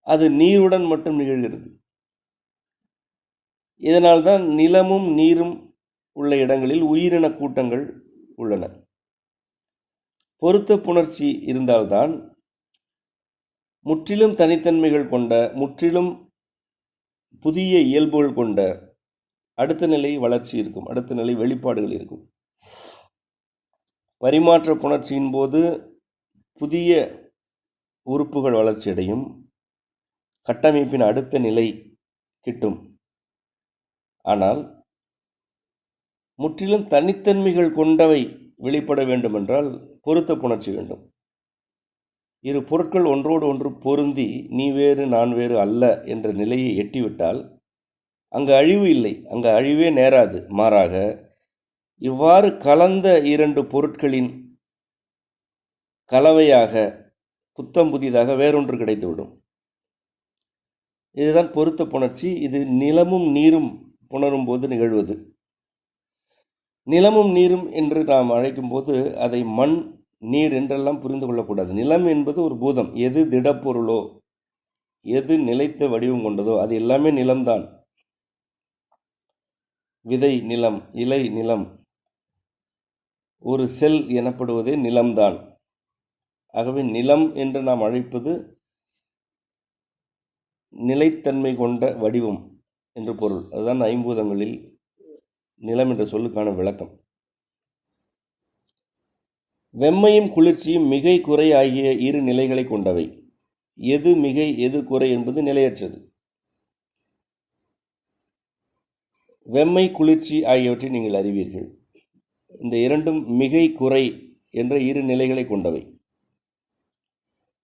அது நீருடன் மட்டும் நிகழ்கிறது. இதனால்தான் நிலமும் நீரும் உள்ள இடங்களில் உயிரின கூட்டங்கள் உள்ளன. பொருத்த புணர்ச்சி இருந்தால்தான் முற்றிலும் தனித்தன்மைகள் கொண்ட, முற்றிலும் புதிய இயல்புகள் கொண்ட அடுத்த நிலை வளர்ச்சி இருக்கும், அடுத்த நிலை வெளிப்பாடுகள் இருக்கும். பரிமாற்ற புணர்ச்சியின் போது புதிய உறுப்புகள் வளர்ச்சியடையும், கட்டமைப்பின் அடுத்த நிலை கிட்டும். ஆனால் முற்றிலும் தனித்தன்மைகள் கொண்டவை வெளிப்பட வேண்டுமென்றால் பொருத்த புணர்ச்சி வேண்டும். இரு பொருட்கள் ஒன்றோடு ஒன்று பொருந்தி நீ வேறு நான் வேறு அல்ல என்ற நிலையை எட்டிவிட்டால் அங்கு அழிவு இல்லை, அங்கு அழிவே நேராது. மாறாக இவ்வாறு கலந்த 2 பொருட்களின் கலவையாக புத்தம் புதிதாக வேறொன்று கிடைத்துவிடும். இதுதான் பொருத்த புணர்ச்சி. இது நிலமும் நீரும் புணரும் போது நிகழ்வது. நிலமும் நீரும் என்று நாம் அழைக்கும்போது அதை மண் நீர் என்றெல்லாம் புரிந்து கொள்ளக்கூடாது. நிலம் என்பது ஒரு பூதம். எது திடப்பொருளோ, எது நிலைத்த வடிவம் கொண்டதோ அது எல்லாமே நிலம்தான். விதை நிலம், இலை நிலம், ஒரு செல் எனப்படுவதே நிலம்தான். ஆகவே நிலம் என்று நாம் அழைப்பது நிலைத்தன்மை கொண்ட வடிவம் என்று பொருள். அதுதான் 5 பூதங்களில் நிலம் என்ற சொல்லுக்கான விளக்கம். வெம்மையும் குளிர்ச்சியும் மிகை குறை ஆகிய 2 நிலைகளை கொண்டவை. எது மிகை எது குறை என்பது நிலையற்றது. வெம்மை குளிர்ச்சி ஆகியவற்றை நீங்கள் அறிவீர்கள். இந்த 2ம் மிகை குறை என்ற 2 நிலைகளை கொண்டவை.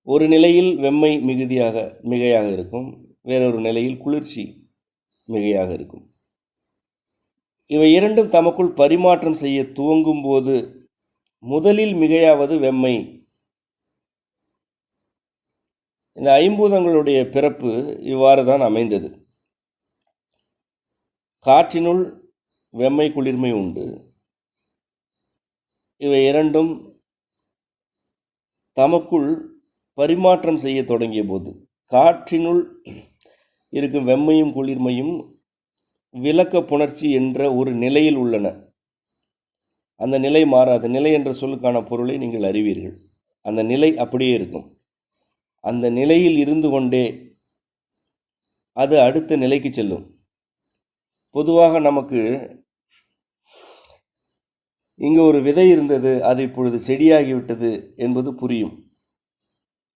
ஒரு நிலையில் வெம்மை மிகையாக இருக்கும், வேறொரு நிலையில் குளிர்ச்சி மிகையாக இருக்கும். இவை 2ம் தமக்குள் பரிமாற்றம் செய்ய துவங்கும் போது முதலில் மிகையாவது வெம்மை. இந்த 5 பூதங்களுடைய பிறப்பு இவ்வாறு தான் அமைந்தது. காற்றினுள் வெம்மை குளிர்மை உண்டு. இவை 2ம் தமக்குள் பரிமாற்றம் செய்ய தொடங்கிய போது காற்றினுள் இருக்கும் வெம்மையும் குளிர்மையும் விலக்க புணர்ச்சி என்ற ஒரு நிலையில் உள்ளன. அந்த நிலை மாறாது. நிலை என்ற சொல்லுக்கான பொருளை நீங்கள் அறிவீர்கள். அந்த நிலை அப்படியே இருக்கும். அந்த நிலையில் இருந்து கொண்டே அது அடுத்த நிலைக்கு செல்லும். பொதுவாக நமக்கு இங்கே ஒரு விதை இருந்தது, அது இப்பொழுது செடியாகிவிட்டது என்பது புரியும்.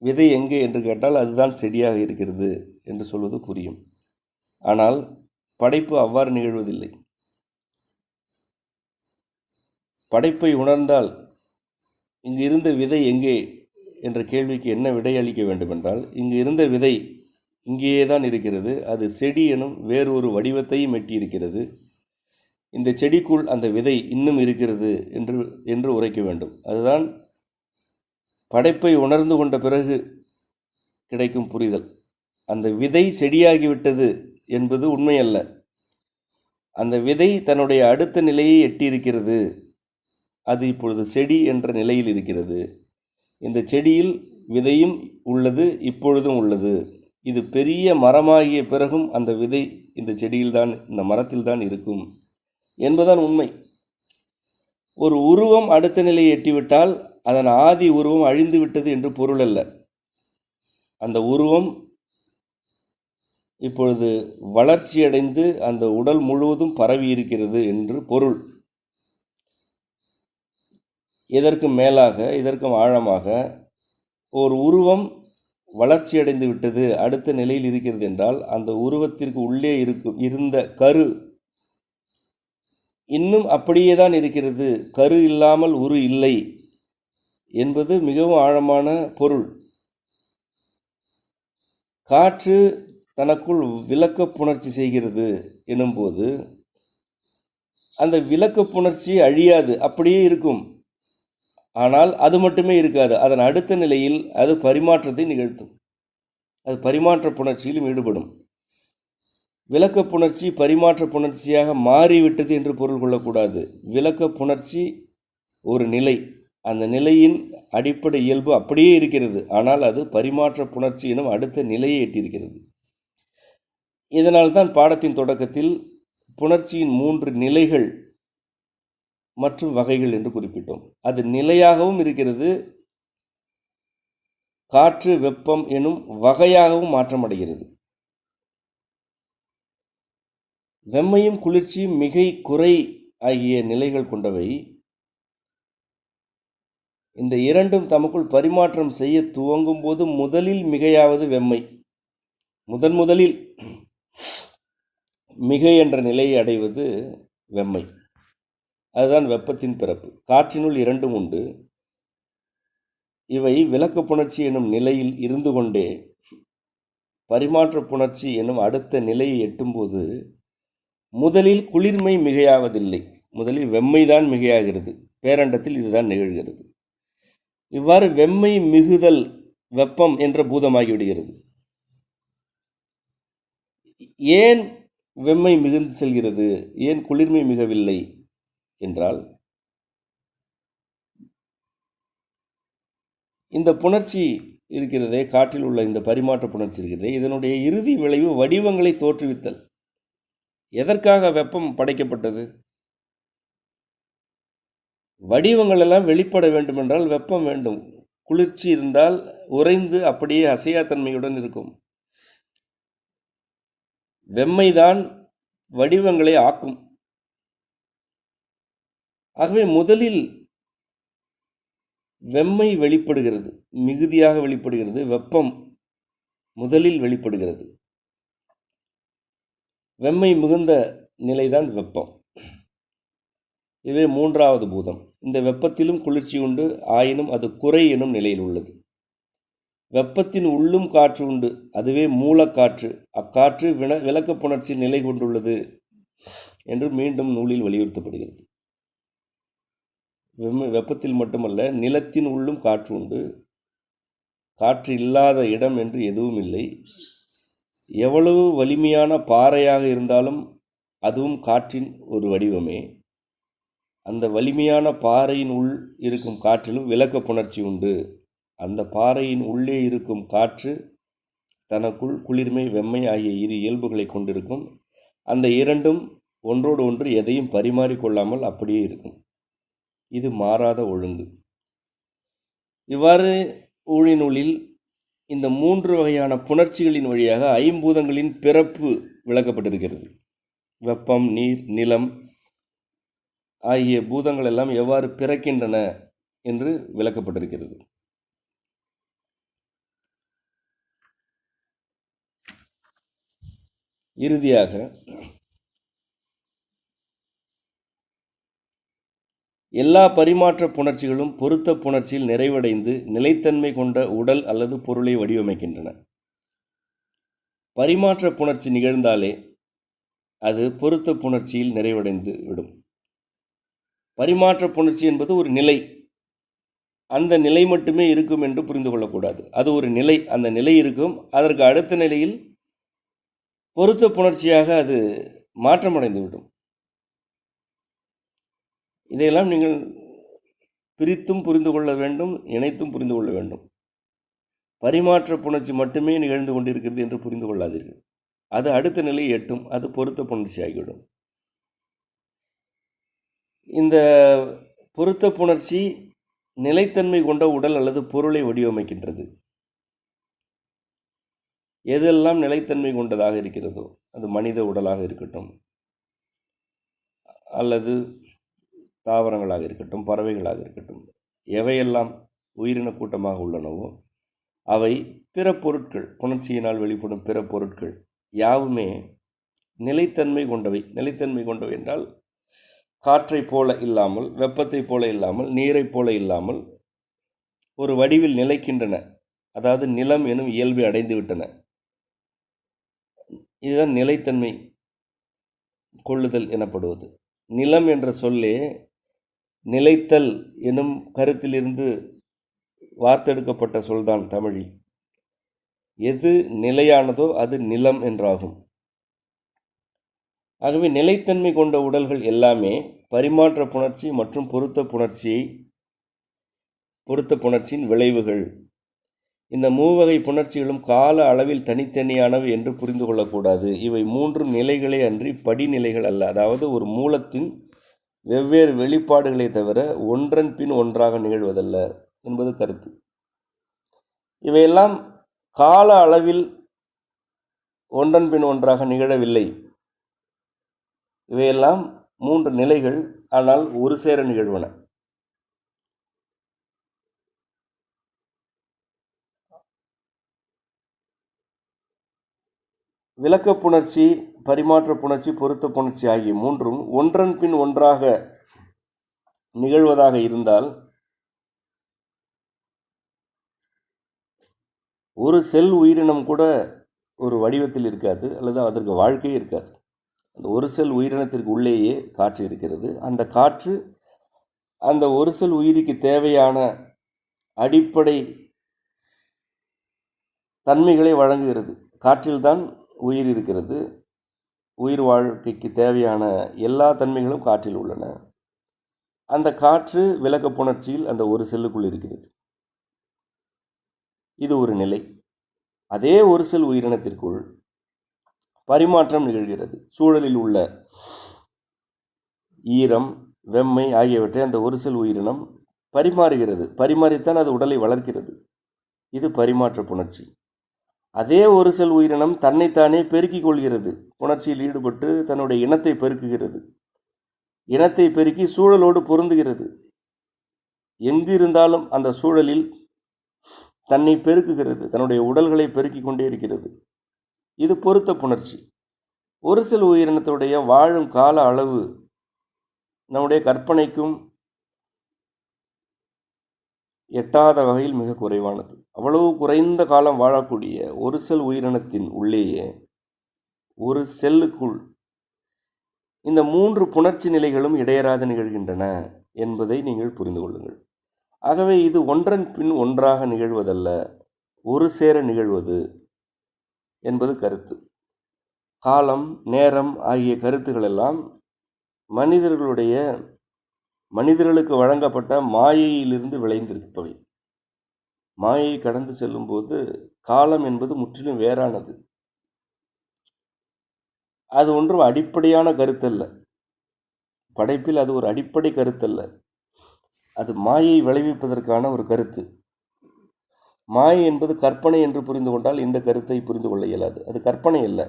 விதை எங்கே என்று கேட்டால் அதுதான் செடியாக இருக்கிறது என்று சொல்வது புரியும். ஆனால் படைப்பு அவ்வாறு நிகழ்வதில்லை. படைப்பை உணர்ந்தால் இங்கு இருந்த விதை எங்கே என்ற கேள்விக்கு என்ன விடை அளிக்க வேண்டுமென்றால், இங்கு இருந்த விதை இங்கேயே தான் இருக்கிறது, அது செடி எனும் வேறொரு வடிவத்தையும் எட்டியிருக்கிறது, இந்த செடிக்குள் அந்த விதை இன்னும் இருக்கிறது என்று உரைக்க வேண்டும். அதுதான் படைப்பை உணர்ந்து கொண்ட பிறகு கிடைக்கும் புரிதல். அந்த விதை செடியாகிவிட்டது என்பது உண்மையல்ல. அந்த விதை தன்னுடைய அடுத்த நிலையை எட்டியிருக்கிறது, அது இப்பொழுது செடி என்ற நிலையில் இருக்கிறது. இந்த செடியில் விதையும் உள்ளது, இப்பொழுதும் உள்ளது. இது பெரிய மரமாகிய பிறகும் அந்த விதை இந்த செடியில்தான், இந்த மரத்தில்தான் இருக்கும் என்பதுதான் உண்மை. ஒரு உருவம் அடுத்த நிலையை எட்டிவிட்டால் அதன் ஆதி உருவம் அழிந்து விட்டது என்று பொருள் அல்ல. அந்த உருவம் இப்பொழுது வளர்ச்சியடைந்து அந்த உடல் முழுவதும் பரவி இருக்கிறது என்று பொருள். இதற்கும் மேலாக, இதற்கும் ஆழமாக, ஒரு உருவம் வளர்ச்சியடைந்து விட்டது, அடுத்த நிலையில் இருக்கிறது என்றால் அந்த உருவத்திற்கு உள்ளே இருந்த கரு இன்னும் அப்படியே தான் இருக்கிறது, கரு இல்லாமல் உரு இல்லை என்பது மிகவும் ஆழமான பொருள். காற்று தனக்குள் விளக்க புணர்ச்சி செய்கிறது எனும்போது அந்த விளக்க புணர்ச்சி அழியாது, அப்படியே இருக்கும். ஆனால் அது மட்டுமே இருக்காது, அதன் அடுத்த நிலையில் அது பரிமாற்றத்தை நிகழ்த்தும். அது பரிமாற்ற புணர்ச்சியிலும் ஈடுபடும். விளக்க புணர்ச்சி பரிமாற்ற புணர்ச்சியாக மாறிவிட்டது என்று பொருள் கொள்ளக்கூடாது. விளக்க புணர்ச்சி ஒரு நிலை, அந்த நிலையின் அடிப்படை இயல்பு அப்படியே இருக்கிறது, ஆனால் அது பரிமாற்ற புணர்ச்சி எனும் அடுத்த நிலையை எட்டியிருக்கிறது. இதனால்தான் பாடத்தின் தொடக்கத்தில் புணர்ச்சியின் 3 நிலைகள் மற்றும் வகைகள் என்று குறிப்பிட்டோம். அது நிலையாகவும் இருக்கிறது, காற்று வெப்பம் எனும் வகையாகவும் மாற்றமடைகிறது. வெம்மையும் குளிர்ச்சியும் மிகை குறை ஆகிய நிலைகள் கொண்டவை. இந்த இரண்டும் தமக்குள் பரிமாற்றம் செய்ய துவங்கும் போது முதலில் மிகையாவது வெம்மை. முதலில் மிகை என்ற நிலையை அடைவது வெம்மை. அதுதான் வெப்பத்தின் பிறப்பு. காற்றினுள் இரண்டும் உண்டு. இவை விளக்க புணர்ச்சி எனும் நிலையில் இருந்து கொண்டே பரிமாற்ற புணர்ச்சி எனும் அடுத்த நிலையை எட்டும்போது முதலில் குளிர்மை மிகையாவதில்லை, முதலில் வெம்மைதான் மிகையாகிறது. பேரண்டத்தில் இதுதான் நிகழ்கிறது. இவ்வாறு வெம்மை மிகுதல் வெப்பம் என்ற பூதமாகிவிடுகிறது. ஏன் வெம்மை மிகுந்து செல்கிறது, ஏன் குளிர்மை மிகவில்லை என்றால், இந்த புணர்ச்சி இருக்கிறதே, காற்றில் உள்ள இந்த பரிமாற்ற புணர்ச்சி இருக்கிறதே, இதனுடைய இறுதி விளைவு வடிவங்களை தோற்றுவித்தல். எதற்காக வெப்பம் படைக்கப்பட்டது? வடிவங்கள் எல்லாம் வெளிப்பட வேண்டுமென்றால் வெப்பம் வேண்டும். குளிர்ச்சி இருந்தால் உறைந்து அப்படியே அசையாத்தன்மையுடன் இருக்கும். வெம்மைதான் வடிவங்களை ஆக்கும். ஆகவே முதலில் வெம்மை வெளிப்படுகிறது, மிகுதியாக வெளிப்படுகிறது. வெப்பம் முதலில் வெளிப்படுகிறது. வெம்மை மிகுந்த நிலைதான் வெப்பம். இதுவே 3வது பூதம். இந்த வெப்பத்திலும் குளிர்ச்சி உண்டு, ஆயினும் அது குறை எனும் நிலையில் உள்ளது. வெப்பத்தின் உள்ளும் காற்று உண்டு, அதுவே மூலக்காற்று. அக்காற்று விளக்க புணர்ச்சியில் நிலை கொண்டுள்ளது என்று மீண்டும் நூலில் வலியுறுத்தப்படுகிறது. வெப்பத்தில் மட்டுமல்ல, நிலத்தின் உள்ளும் காற்று உண்டு. காற்று இல்லாத இடம் என்று எதுவும் இல்லை. எவ்வளவு வலிமையான பாறையாக இருந்தாலும் அதுவும் காற்றின் ஒரு வடிவமே. அந்த வலிமையான பாறையின் உள் இருக்கும் காற்றிலும் விளக்க புணர்ச்சி உண்டு. அந்த பாறையின் உள்ளே இருக்கும் காற்று தனக்குள் குளிர்மை, வெம்மை ஆகிய 2 இயல்புகளை கொண்டிருக்கும். அந்த இரண்டும் ஒன்றோடு ஒன்று எதையும் பரிமாறிக்கொள்ளாமல் அப்படியே இருக்கும். இது மாறாத ஒழுங்கு. இவ்வாறு ஊழி நூலில் இந்த 3 வகையான புணர்ச்சிகளின் வழியாக ஐம்பூதங்களின் பிறப்பு விளக்கப்பட்டிருக்கிறது. வெப்பம், நீர், நிலம் ஆகிய பூதங்கள் எல்லாம் எவ்வாறு பிறக்கின்றன என்று விளக்கப்பட்டிருக்கிறது. இறுதியாக எல்லா பரிமாற்ற புணர்ச்சிகளும் பொருத்த புணர்ச்சியில் நிறைவடைந்து நிலைத்தன்மை கொண்ட உடல் அல்லது பொருளை வடிவமைக்கின்றன. பரிமாற்ற புணர்ச்சி நிகழ்ந்தாலே அது பொருத்த புணர்ச்சியில் நிறைவடைந்து விடும். பரிமாற்ற புணர்ச்சி என்பது ஒரு நிலை, அந்த நிலை மட்டுமே இருக்கும் என்று புரிந்து கொள்ளக்கூடாது. அது ஒரு நிலை, அந்த நிலை இருக்கும். அதற்கு அடுத்த நிலையில் பொருத்த புணர்ச்சியாக அது மாற்றமடைந்துவிடும். இதையெல்லாம் நீங்கள் பிரித்தும் புரிந்து கொள்ள வேண்டும், இணைத்தும் புரிந்து கொள்ள வேண்டும். பரிமாற்ற புணர்ச்சி மட்டுமே நிகழ்ந்து கொண்டிருக்கிறது என்று புரிந்து கொள்ளாதீர்கள். அது அடுத்த நிலையை எட்டும், அது பொருத்த புணர்ச்சி ஆகிவிடும். இந்த பொருத்த புணர்ச்சி நிலைத்தன்மை கொண்ட உடல் அல்லது பொருளை வடிவமைக்கின்றது. எதெல்லாம் நிலைத்தன்மை கொண்டதாக இருக்கிறதோ, அது மனித உடலாக இருக்கட்டும், அல்லது தாவரங்களாக இருக்கட்டும், பறவைகளாக இருக்கட்டும், எவையெல்லாம் உயிரின கூட்டமாக உள்ளனவோ அவை பிற பொருட்கள், புணர்ச்சியினால் வெளிப்படும் பிற பொருட்கள் யாவுமே நிலைத்தன்மை கொண்டவை. நிலைத்தன்மை கொண்டவை என்றால் காற்றை போல இல்லாமல், வெப்பத்தை போல இல்லாமல், நீரை போல இல்லாமல் ஒரு வடிவில் நிலைக்கின்றன. அதாவது நிலம் எனும் இயல்பை அடைந்து விட்டன. இதுதான் நிலைத்தன்மை கொள்ளுதல் எனப்படுவது. நிலம் என்ற சொல்லே நிலைத்தல் எனும் கருத்திலிருந்து வார்த்தெடுக்கப்பட்ட சொல்தான் தமிழில். எது நிலையானதோ அது நிலம் என்றாகும். ஆகவே நிலைத்தன்மை கொண்ட உடல்கள் எல்லாமே பரிமாற்ற புணர்ச்சி மற்றும் பொருத்த புணர்ச்சியின் விளைவுகள். இந்த மூவகை புணர்ச்சிகளும் கால அளவில் தனித்தனியானவை என்று புரிந்து கொள்ளக்கூடாது. இவை மூன்றும் நிலைகளே அன்றி படிநிலைகள் அல்ல. அதாவது ஒரு மூலத்தின் வெவ்வேறு வெளிப்பாடுகளை தவிர ஒன்றன் பின் ஒன்றாக நிகழ்வதல்ல என்பது கருத்து. இவையெல்லாம் கால அளவில் ஒன்றன் பின் ஒன்றாக நிகழவில்லை. இவையெல்லாம் மூன்று நிலைகள், ஆனால் ஒரு சேர நிகழ்வன. விளக்க புணர்ச்சி, பரிமாற்ற புணர்ச்சி, பொருத்த புணர்ச்சி ஆகிய மூன்றும் ஒன்றன் பின் ஒன்றாக நிகழ்வதாக இருந்தால் ஒரு செல் உயிரினம் கூட ஒரு வடிவத்தில் இருக்காது, அல்லது அதற்கு வாழ்க்கையே இருக்காது. அந்த ஒரு செல் உயிரினத்திற்கு உள்ளேயே காற்று இருக்கிறது. அந்த காற்று அந்த ஒரு செல் உயிருக்கு தேவையான அடிப்படை தன்மைகளை வழங்குகிறது. காற்றில்தான் உயிர் இருக்கிறது. உயிர் வாழ்க்கைக்கு தேவையான எல்லா தன்மைகளும் காற்றில் உள்ளன. அந்த காற்று விளக்க புணர்ச்சியில் அந்த ஒரு செல்லுக்குள் இருக்கிறது. இது ஒரு நிலை. அதே ஒரு செல் உயிரினத்திற்குள் பரிமாற்றம் நிகழ்கிறது. சூழலில் உள்ள ஈரம், வெம்மை ஆகியவற்றை அந்த ஒரு செல் உயிரினம் பரிமாறுகிறது. பரிமாறித்தான் அது உடலை வளர்க்கிறது. இது பரிமாற்ற புணர்ச்சி. அதே ஒரு செல் உயிரினம் தன்னைத்தானே பெருக்கிக் கொள்கிறது. புணர்ச்சியில் ஈடுபட்டு தன்னுடைய இனத்தை பெருக்குகிறது. இனத்தை பெருக்கி சூழலோடு பொருந்துகிறது. எங்கு இருந்தாலும் அந்த சூழலில் தன்னை பெருக்குகிறது. தன்னுடைய உடல்களை பெருக்கிக் கொண்டே இருக்கிறது. இது பொருத்த புணர்ச்சி. ஒரு செல் உயிரினத்துடைய வாழும் கால அளவு நம்முடைய கற்பனைக்கும் எட்டாத வகையில் மிக குறைவானது. அவ்வளவு குறைந்த காலம் வாழக்கூடிய ஒரு செல் உயிரினத்தின் உள்ளேயே, ஒரு செல்லுக்குள் இந்த மூன்று புணர்ச்சி நிலைகளும் இடையறாது நிகழ்கின்றன என்பதை நீங்கள் புரிந்து கொள்ளுங்கள். ஆகவே இது ஒன்றன் பின் ஒன்றாக நிகழ்வதல்ல, ஒரு சேர நிகழ்வது என்பது கருத்து. காலம், நேரம் ஆகிய கருத்துக்கள் எல்லாம் மனிதர்களுக்கு வழங்கப்பட்ட மாயையிலிருந்து விளைந்திருப்பவை. மாயை கடந்து செல்லும் போது காலம் என்பது முற்றிலும் வேறானது. அது ஒன்றும் அடிப்படையான கருத்தல்ல. படைப்பில் அது ஒரு அடிப்படை கருத்தல்ல. அது மாயை விளைவிப்பதற்கான ஒரு கருத்து. மாயை என்பது கற்பனை என்று புரிந்து கொண்டால் இந்த கருத்தை புரிந்து கொள்ள இயலாது. அது கற்பனை அல்ல,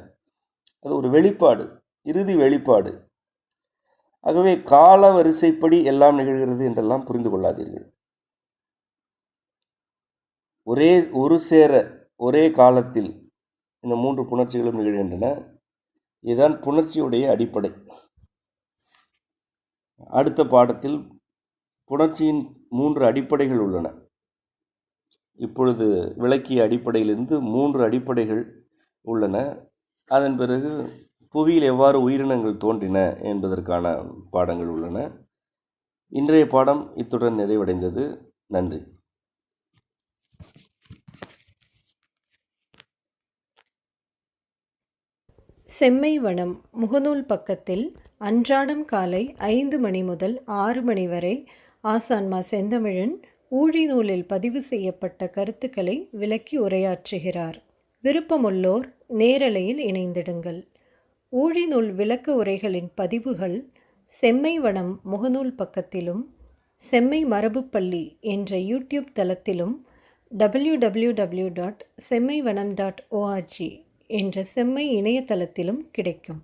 அது ஒரு வெளிப்பாடு, இறுதி வெளிப்பாடு. ஆகவே கால வரிசைப்படி எல்லாம் நிகழ்கிறது என்றெல்லாம் புரிந்து கொள்ளாதீர்கள். ஒரே காலத்தில் இந்த 3 புணர்ச்சிகளும் நிகழ்கின்றன. இதுதான் புணர்ச்சியுடைய அடிப்படை. அடுத்த பாடத்தில் புணர்ச்சியின் 3 அடிப்படைகள் உள்ளன. இப்பொழுது விளக்கிய அடிப்படையிலிருந்து 3 அடிப்படைகள் உள்ளன. அதன் பிறகு புவியில் எவ்வாறு உயிரினங்கள் தோன்றின என்பதற்கான பாடங்கள் உள்ளன. இன்றைய பாடம் இத்துடன் நிறைவடைந்தது. நன்றி.
செம்மை வனம் முகநூல் பக்கத்தில் அன்றாடம் காலை 5 மணி முதல் 6 மணி வரை ஆசான் மா. செந்தமிழன் ஊழி நூலில் பதிவு செய்யப்பட்ட கருத்துக்களை விளக்கி உரையாற்றுகிறார். விருப்பமுள்ளோர் நேரலையில் இணைந்திடுங்கள். ஊழி நூல் விளக்க உரைகளின் பதிவுகள் செம்மை வனம் முகநூல் பக்கத்திலும் செம்மை மரபுப்பள்ளி என்ற யூடியூப் தளத்திலும் www.semmaivanam.org என்ற செம்மை இணையதளத்திலும் கிடைக்கும்.